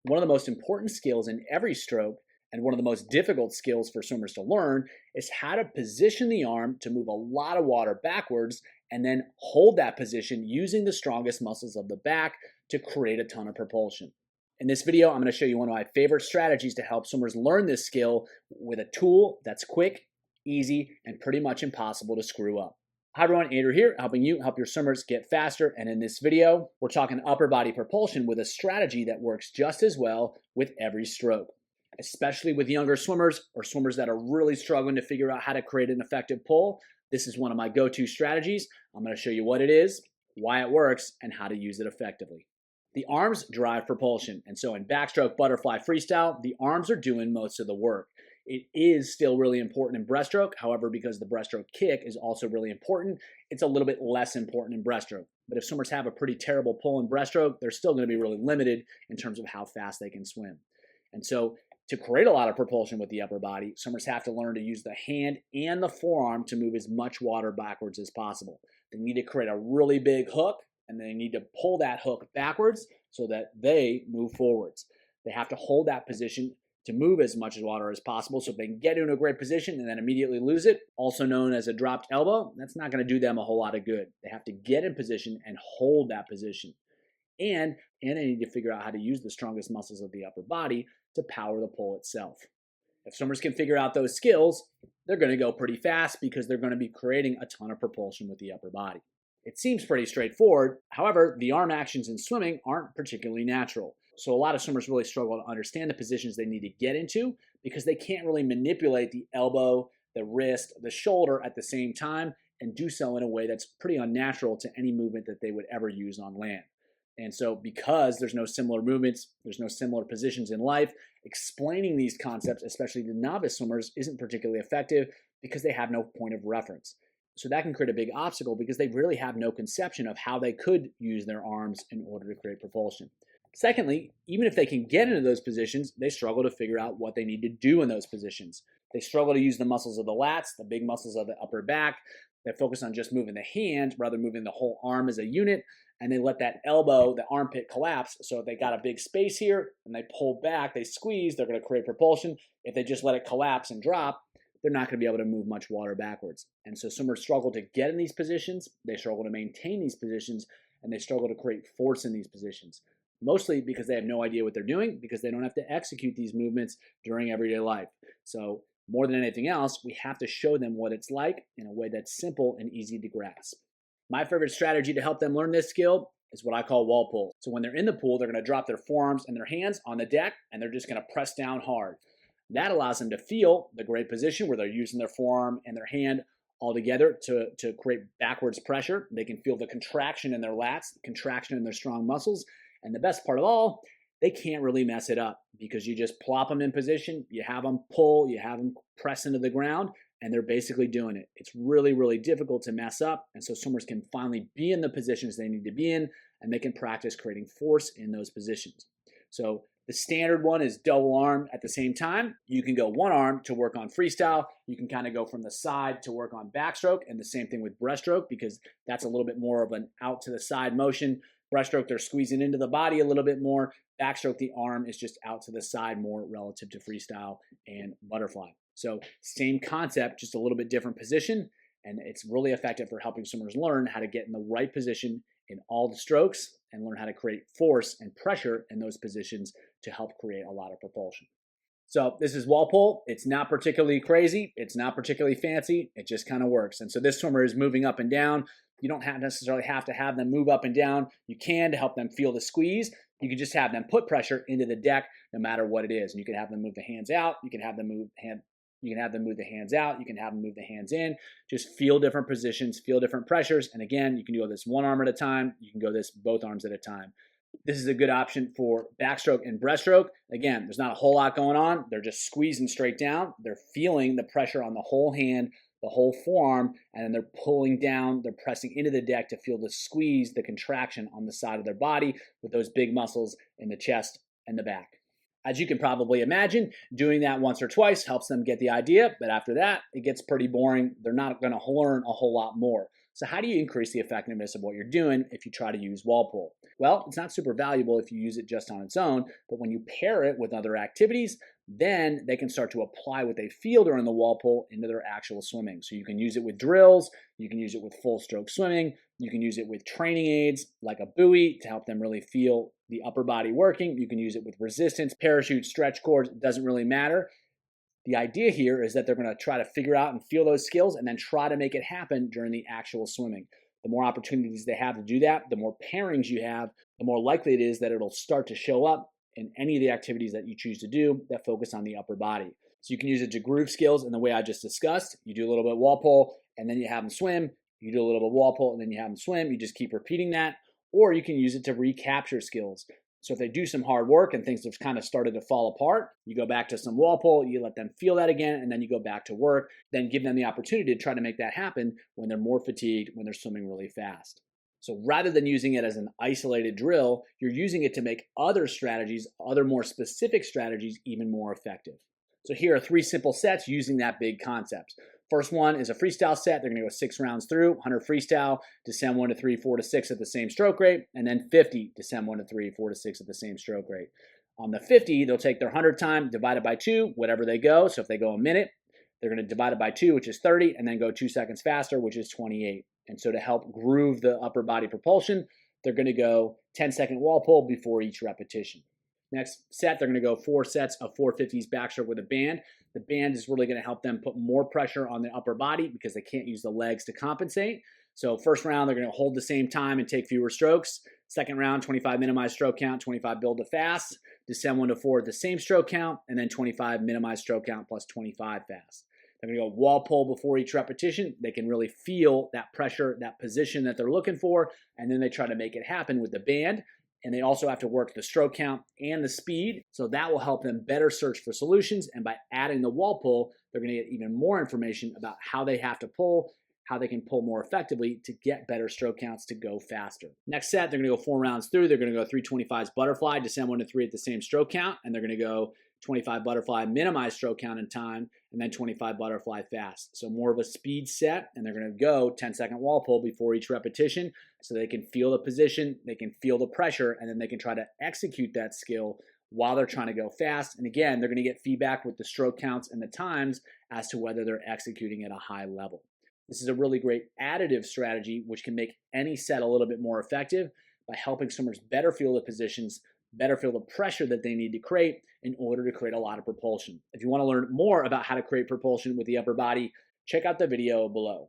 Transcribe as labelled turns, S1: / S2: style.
S1: One of the most important skills in every stroke, and one of the most difficult skills for swimmers to learn, is how to position the arm to move a lot of water backwards and then hold that position using the strongest muscles of the back to create a ton of propulsion. In this video, I'm going to show you one of my favorite strategies to help swimmers learn this skill with a tool that's quick, easy, and pretty much impossible to screw up. Hi everyone, Andrew here, helping you help your swimmers get faster. And in this video, we're talking upper body propulsion with a strategy that works just as well with every stroke, especially with younger swimmers or swimmers that are really struggling to figure out how to create an effective pull. This is one of my go-to strategies. I'm going to show you what it is, why it works, and how to use it effectively. The arms drive propulsion, and so in backstroke, butterfly, freestyle, the arms are doing most of the work. It is still really important in breaststroke. However, because the breaststroke kick is also really important, it's a little bit less important in breaststroke. But if swimmers have a pretty terrible pull in breaststroke, they're still going to be really limited in terms of how fast they can swim. And so to create a lot of propulsion with the upper body, swimmers have to learn to use the hand and the forearm to move as much water backwards as possible. They need to create a really big hook, and they need to pull that hook backwards so that they move forwards. They have to hold that position to move as much water as possible so they can get into a great position and then immediately lose it, also known as a dropped elbow. That's not going to do them a whole lot of good. They have to get in position and hold that position. And they need to figure out how to use the strongest muscles of the upper body to power the pull itself. If swimmers can figure out those skills, they're going to go pretty fast because they're going to be creating a ton of propulsion with the upper body. It seems pretty straightforward. However, the arm actions in swimming aren't particularly natural. So a lot of swimmers really struggle to understand the positions they need to get into because they can't really manipulate the elbow, the wrist, the shoulder at the same time and do so in a way that's pretty unnatural to any movement that they would ever use on land. And so because there's no similar movements, there's no similar positions in life, explaining these concepts, especially to novice swimmers, isn't particularly effective because they have no point of reference. So that can create a big obstacle because they really have no conception of how they could use their arms in order to create propulsion. Secondly, even if they can get into those positions, they struggle to figure out what they need to do in those positions. They struggle to use the muscles of the lats, the big muscles of the upper back. They focus on just moving the hand rather than moving the whole arm as a unit, and they let that elbow, the armpit collapse. So if they got a big space here and they pull back, they squeeze, they're going to create propulsion. If they just let it collapse and drop, they're not going to be able to move much water backwards. And so swimmers struggle to get in these positions, they struggle to maintain these positions, and they struggle to create force in these positions. Mostly because they have no idea what they're doing, because they don't have to execute these movements during everyday life. So more than anything else, we have to show them what it's like in a way that's simple and easy to grasp. My favorite strategy to help them learn this skill is what I call wall pull. So when they're in the pool, they're going to drop their forearms and their hands on the deck, and they're just going to press down hard. That allows them to feel the great position where they're using their forearm and their hand all together to create backwards pressure. They can feel the contraction in their lats, contraction in their strong muscles. And the best part of all, they can't really mess it up because you just plop them in position, you have them pull, you have them press into the ground, and they're basically doing it. It's really, really difficult to mess up. And so swimmers can finally be in the positions they need to be in, and they can practice creating force in those positions. So the standard one is double arm at the same time. You can go one arm to work on freestyle. You can kind of go from the side to work on backstroke, and the same thing with breaststroke because that's a little bit more of an out to the side motion. Breaststroke, they're squeezing into the body a little bit more. Backstroke, the arm is just out to the side more relative to freestyle and butterfly. So same concept, just a little bit different position, and it's really effective for helping swimmers learn how to get in the right position in all the strokes and learn how to create force and pressure in those positions to help create a lot of propulsion. So this is wall pull. It's not particularly crazy. It's not particularly fancy. It just kind of works. And so this swimmer is moving up and down. You don't necessarily have to have them move up and down. You can to help them feel the squeeze. You can just have them put pressure into the deck no matter what it is. And you can have them move the hands out. You can have them move the hands out. You can have them move the hands in. Just feel different positions, feel different pressures. And again, you can go this one arm at a time. You can go this both arms at a time. This is a good option for backstroke and breaststroke. Again, there's not a whole lot going on. They're just squeezing straight down. They're feeling the pressure on the whole hand, the whole forearm, and then they're pulling down, they're pressing into the deck to feel the squeeze, the contraction on the side of their body with those big muscles in the chest and the back. As you can probably imagine, doing that once or twice helps them get the idea, but after that, it gets pretty boring. They're not going to learn a whole lot more. So how do you increase the effectiveness of what you're doing if you try to use wall pull? Well, it's not super valuable if you use it just on its own, but when you pair it with other activities, then they can start to apply what they feel during the wall pull into their actual swimming. So you can use it with drills, you can use it with full stroke swimming, you can use it with training aids like a buoy to help them really feel the upper body working. You can use it with resistance, parachute, stretch cords, it doesn't really matter. The idea here is that they're going to try to figure out and feel those skills and then try to make it happen during the actual swimming. The more opportunities they have to do that, the more pairings you have, the more likely it is that it'll start to show up in any of the activities that you choose to do that focus on the upper body. So you can use it to groove skills in the way I just discussed. You do a little bit of wall pull and then you have them swim. You do a little bit of wall pull and then you have them swim. You just keep repeating that. Or you can use it to recapture skills. So if they do some hard work and things have kind of started to fall apart, you go back to some wall pull, you let them feel that again, and then you go back to work, then give them the opportunity to try to make that happen when they're more fatigued, when they're swimming really fast. So rather than using it as an isolated drill, you're using it to make other strategies, other more specific strategies, even more effective. So here are 3 simple sets using that big concept. First one is a freestyle set. They're going to go 6 rounds through, 100 freestyle, descend 1 to 3, 4 to 6 at the same stroke rate, and then 50, descend 1 to 3, 4 to 6 at the same stroke rate. On the 50, they'll take their 100 time, divide it by 2, whatever they go. So if they go a minute, they're going to divide it by 2, which is 30, and then go 2 seconds faster, which is 28. And so to help groove the upper body propulsion, they're going to go 10-second wall pull before each repetition. Next set, they're going to go 4 sets of 450s backstroke with a band. The band is really going to help them put more pressure on the upper body because they can't use the legs to compensate. So first round, they're going to hold the same time and take fewer strokes. Second round, 25 minimized stroke count, 25 build to fast. Descend 1 to 4 at the same stroke count, and then 25 minimized stroke count plus 25 fast. They're going to go wall pull before each repetition. They can really feel that pressure, that position that they're looking for, and then they try to make it happen with the band. And they also have to work the stroke count and the speed. So that will help them better search for solutions. And by adding the wall pull, they're going to get even more information about how they have to pull, how they can pull more effectively to get better stroke counts to go faster. Next set, they're going to go 4 rounds through. They're going to go 325s butterfly, descend 1 to 3 at the same stroke count. And they're going to go 25 butterfly, minimize stroke count and time, and then 25 butterfly fast. So more of a speed set, and they're going to go 10-second wall pull before each repetition so they can feel the position, they can feel the pressure, and then they can try to execute that skill while they're trying to go fast. And again, they're going to get feedback with the stroke counts and the times as to whether they're executing at a high level. This is a really great additive strategy which can make any set a little bit more effective by helping swimmers better feel the positions, better feel the pressure that they need to create in order to create a lot of propulsion. If you want to learn more about how to create propulsion with the upper body, check out the video below.